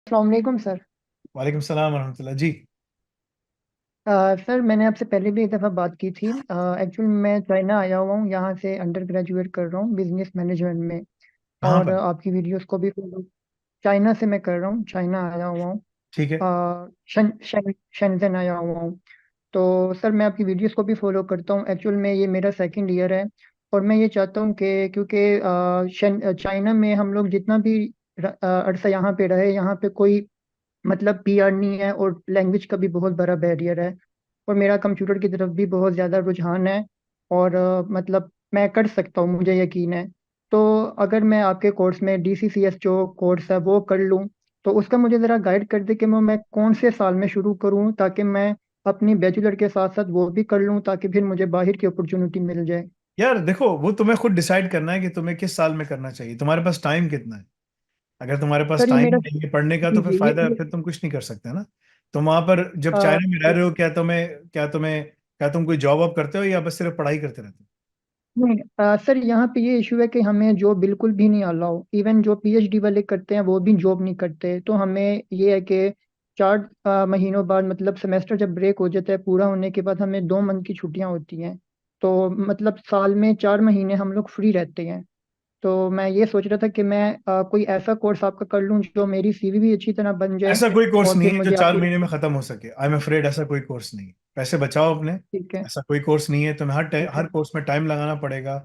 अस्सलाम वालेकुम सर। वालेकुम सलाम वरहमतुल्लाह जी। सर मैंने आपसे पहले भी एक दफ़ा बात की थी। एक्चुअली मैं चाइना आया हुआ हूँ, यहाँ से अंडर ग्रेजुएट कर रहा हूँ बिजनेस मैनेजमेंट में। कहाँ और पर? आपकी वीडियोस को भी फॉलो। चाइना से मैं कर रहा हूँ, चाइना आया हुआ हूँ। ठीक है। शेंजन आया हुआ हूँ। तो सर मैं आपकी वीडियोस को भी फॉलो करता हूँ। एक्चुअल में ये मेरा सेकंड ईयर है। और मैं ये चाहता हूँ कि क्योंकि चाइना में हम लोग जितना भी अरसा यहाँ पे रहे, यहाँ पे कोई मतलब पीआर नहीं है, और लैंग्वेज का भी बहुत बड़ा बैरियर है। और मेरा कंप्यूटर की तरफ भी बहुत ज़्यादा रुझान है। और मतलब मैं कर सकता हूँ, मुझे यकीन है। तो अगर मैं आपके कोर्स में डीसीसीएस जो कोर्स है वो कर लूँ, तो उसका मुझे ज़रा गाइड कर दे कि मैं कौन से साल में शुरू करूँ, ताकि मैं अपनी बैचलर के साथ साथ वो भी कर लूँ, ताकि फिर मुझे बाहर की अपॉर्चुनिटी मिल जाए। यार देखो, वो तुम्हें खुद डिसाइड करना है कि तुम्हें किस साल में करना चाहिए। तुम्हारे पास टाइम कितना है? अगर तुम्हारे पास सर ये टाइम मेरा। नहीं है पढ़ने का जी तो फिर जी, फायदा, फिर तुम कुछ नहीं कर सकते ना। तुम वहां पर जब अ, चाइना में रह रहे हो, क्या तुम कोई जॉब वॉब करते हो या बस सिर्फ पढ़ाई करते रहते हो? नहीं, सर यहाँ पे ये इशू है कि हमें जॉब बिल्कुल भी नहीं अलाउ। इवन जो पीएचडी वाले करते हैं वो भी जॉब नहीं करते। तो हमें ये है कि 4 महीनों बाद, मतलब सेमेस्टर जब ब्रेक हो जाता है पूरा होने के बाद, हमें 2 मंथ की छुट्टियां होती हैं। तो मतलब साल में 4 महीने हम लोग फ्री रहते हैं। तो मैं ये सोच रहा था कि मैं कोई ऐसा कोर्स आपका कर लूँ जो मेरी सीवी भी अच्छी तरह बन जाए। ऐसा कोई कोर्स और नहीं फिर है जो मुझे चार आपकी। महीने में खत्म हो सके। आई एम अफ्रेड, ऐसा कोई कोर्स नहीं है। पैसे बचाओ अपने। ठीक है। ऐसा कोई कोर्स नहीं है। तुम्हें ठीक हर है। कोर्स में टाइम लगाना पड़ेगा।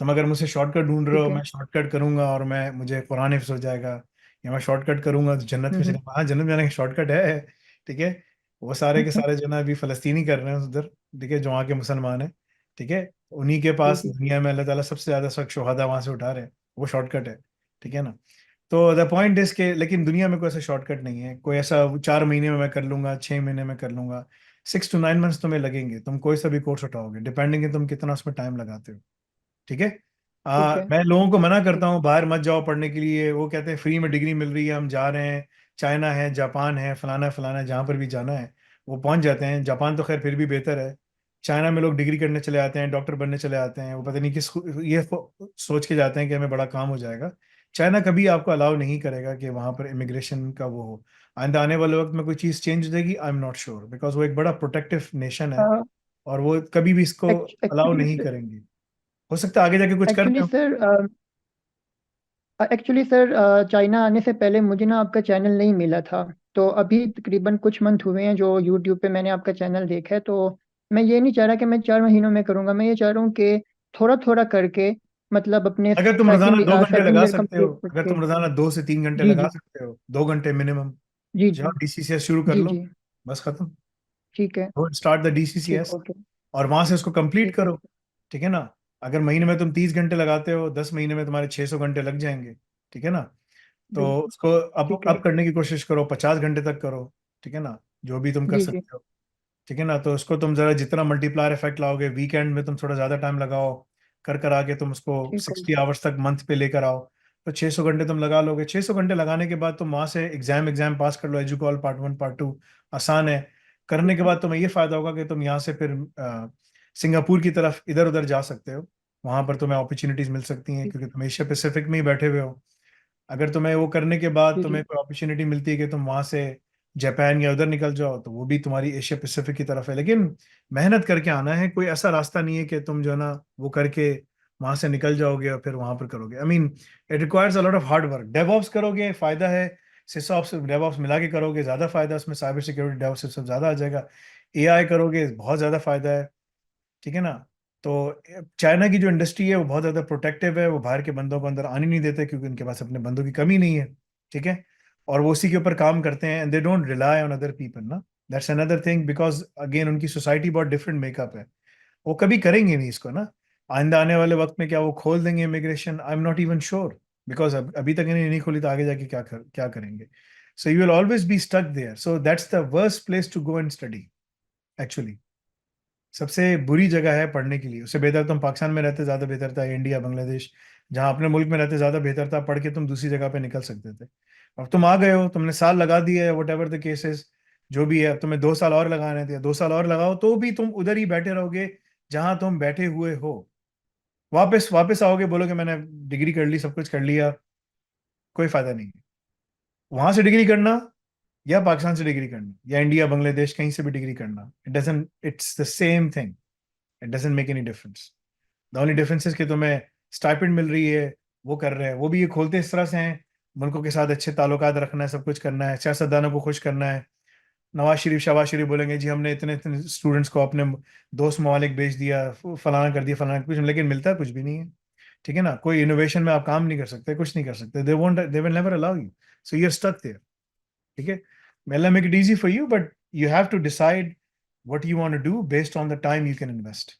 तुम अगर मुझसे शॉर्टकट ढूंढ रहे हो, ठीक है। मैं शॉर्टकट करूंगा और मैं मुझे कुरान हिफ्स हो जाएगा, या मैं शॉर्टकट करूंगा तो जन्नत में चले। हम्म। हाँ, जन्नत में जाने का शॉर्टकट है। ठीक है। वो सारे के सारे जो है ना अभी फलस्तीनी कर रहे हैं उधर। ठीक है, जो वहाँ के मुसलमान हैं। ठीक है। उन्हीं के जी पास जी। दुनिया में अल्लाह ताला सबसे ज्यादा शोहदा वहां से उठा रहे हैं। वो शॉर्टकट है। ठीक है ना। तो द पॉइंट इज के, लेकिन दुनिया में कोई ऐसा शॉर्टकट नहीं है। कोई ऐसा 4 महीने में मैं कर लूंगा, 6 महीने में कर लूंगा। 6 to 9 मंथ्स तुम्हें लगेंगे। तुम कोई सा भी कोर्स उठाओगे, डिपेंडिंग है तुम कितना उसमें टाइम लगाते हो। ठीक है। ठीक है। मैं लोगों को मना करता ठीक हूँ बाहर मत जाओ पढ़ने के लिए। वो कहते हैं फ्री में डिग्री मिल रही है, हम जा रहे हैं। चाइना है, जापान है, फलाना फलाना, जहाँ पर भी जाना है वो पहुंच जाते हैं। जापान तो खैर फिर भी बेहतर है। चाइना में लोग डिग्री करने चले आते हैं, डॉक्टर बनने चले आते हैं। वो पता नहीं किस ये सोच के जाते हैं कि हमें बड़ा काम हो जाएगा। चाइना कभी आपको अलाउ नहीं करेगा कि वहां पर इमिग्रेशन का वो हो। आइंदा आने वाले वक्त में कोई चीज़ चेंज हो जाएगी, I am not sure, because वो एक बड़ा प्रोटेक्टिव नेशन है। है। और वो कभी भी इसको अलाउ एक्चुअली नहीं करेंगे। हो सकता है आगे जाके कुछ कर एक्चुअली दें। सर एक्चुअली सर चाइना आने से पहले मुझे ना आपका चैनल नहीं मिला था। तो अभी तकरीबन कुछ मंथ हुए हैं जो यूट्यूब पे मैंने आपका चैनल देखा है। तो मैं ये नहीं चाह रहा कि मैं 4 महीनों में करूँगा। मैं ये चाह रहा हूँ कि थोड़ा थोड़ा करके, मतलब अपने अगर तुम रोजाना 2 घंटे सेकंड लगा ईयर सकते हो, कंप्लीट अगर करके। तुम रोजाना 2 से 3 घंटे जी लगा जी। सकते हो, 2 घंटे मिनिमम, जी जाओ जी। डीसीसीएस शुरू कर जी लो। जी। बस खत्म। ठीक है। स्टार्ट द ठीक। डीसीसीएस ओके। और वहां से उसको कंप्लीट ठीक है। करो। ठीक है ना। अगर महीने में तुम 30 घंटे लगाते हो, 10 महीने में तुम्हारे 600 घंटे लग जाएंगे। ठीक है ना। तो बिल्कुल। उसको ठीक है। अब करने की कोशिश करो, 50 घंटे तक करो। ठीक है ना। जो भी तुम कर जी जी। सकते हो। ठीक है ना। तो उसको तुम जरा जितना मल्टीप्लायर इफेक्ट लाओगे, वीकेंड में तुम थोड़ा ज्यादा टाइम लगाओ, कर कर आके तुम उसको ठीक हो। 60 आवर्स तक मंथ पे लेकर आओ। तो 600 घंटे तुम लगा लोगे। 600 घंटे लगाने के बाद तुम वहां से एग्जाम एग्जाम पास कर लो। एजुकॉल पार्ट 1 पार्ट 2 आसान है। करने ठीक के है। बाद तुम्हें ये फायदा होगा कि तुम यहाँ से फिर सिंगापुर की तरफ इधर उधर जा सकते हो। वहां पर तुम्हें अपॉर्चुनिटीज मिल सकती हैं, ठीक क्योंकि है। तुम एशिया पैसिफिक में ही बैठे हुए हो। अगर तुम्हें वो करने के बाद जी जी। तुम्हें कोई अपॉर्चुनिटी मिलती है कि तुम वहां से जापान या उधर निकल जाओ, तो वो भी तुम्हारी एशिया पैसिफिक की तरफ है। लेकिन मेहनत करके आना है। कोई ऐसा रास्ता नहीं है कि तुम जो है ना वो करके वहां से निकल जाओगे और फिर वहां पर करोगे। I mean, it requires a lot of hard work. DevOps करोगे फायदा है। सिसऑप्स डेवऑप्स मिला के करोगे ज्यादा फायदा है। उसमें साइबर सिक्योरिटी डेवऑप्स सब ज्यादा आ जाएगा। एआई करोगे बहुत ज्यादा फायदा है। ठीक है ना। तो चाइना की जो इंडस्ट्री है वो बहुत ज़्यादा प्रोटेक्टिव है। वो बाहर के बंदों को अंदर आने नहीं देते, क्योंकि उनके पास अपने बंदों की कमी नहीं है। ठीक है। और वो उसी के ऊपर काम करते हैं, and they don't rely on other people ना। That's another thing, because again उनकी सोसाइटी बहुत डिफरेंट मेकअप है। वो कभी करेंगे नहीं इसको ना। आइंदा आने वाले वक्त में क्या वो खोल देंगे immigration? I am not even sure, because अभी तक इन्हें नहीं खोली तो आगे जाके क्या करेंगे? So you will always be stuck there. So that's the worst place to go and study actually. सबसे बुरी जगह है पढ़ने के लिए। उससे बेहतर तुम पाकिस्तान में रहते ज़्यादा बेहतर था, इंडिया बांग्लादेश, जहाँ अपने मुल्क में रहते ज़्यादा बेहतर था। पढ़ के तुम दूसरी जगह पे निकल सकते थे। अब तुम आ गए हो, तुमने साल लगा दिया है, वट एवर द केसेस जो भी है। अब तुम्हें 2 साल और लगाने थे, 2 साल और लगाओ तो भी तुम उधर ही बैठे रहोगे जहाँ तुम बैठे हुए हो। वापस वापस आओगे, बोलोगे मैंने डिग्री कर ली, सब कुछ कर लिया, कोई फायदा नहीं है। वहां से डिग्री करना या पाकिस्तान से डिग्री करना या इंडिया बांग्लादेश कहीं से भी डिग्री करना, it's the same thing, it doesn't make any difference. The only difference is कि तुम्हें स्टाइपेंड मिल रही है, वो कर रहे हैं, वो भी ये खोलते इस तरह से हैं, मुल्कों के साथ अच्छे ताल्लुकात रखना है, सब कुछ करना है, सियासतदानों को खुश करना है। नवाज शरीफ शहबाज शरीफ बोलेंगे जी हमने इतने इतने स्टूडेंट्स को अपने दोस्त ममालिक भेज दिया, फलाना कर दिया, फलाना कुछ, लेकिन मिलता कुछ भी नहीं है। ठीक है ना, कोई इनोवेशन में आप काम नहीं कर सकते, कुछ नहीं कर सकते, they will never allow you, so you are stuck there. ठीक है, may Allah make it easy for you, but you have to decide what you want to do based on the time you can invest.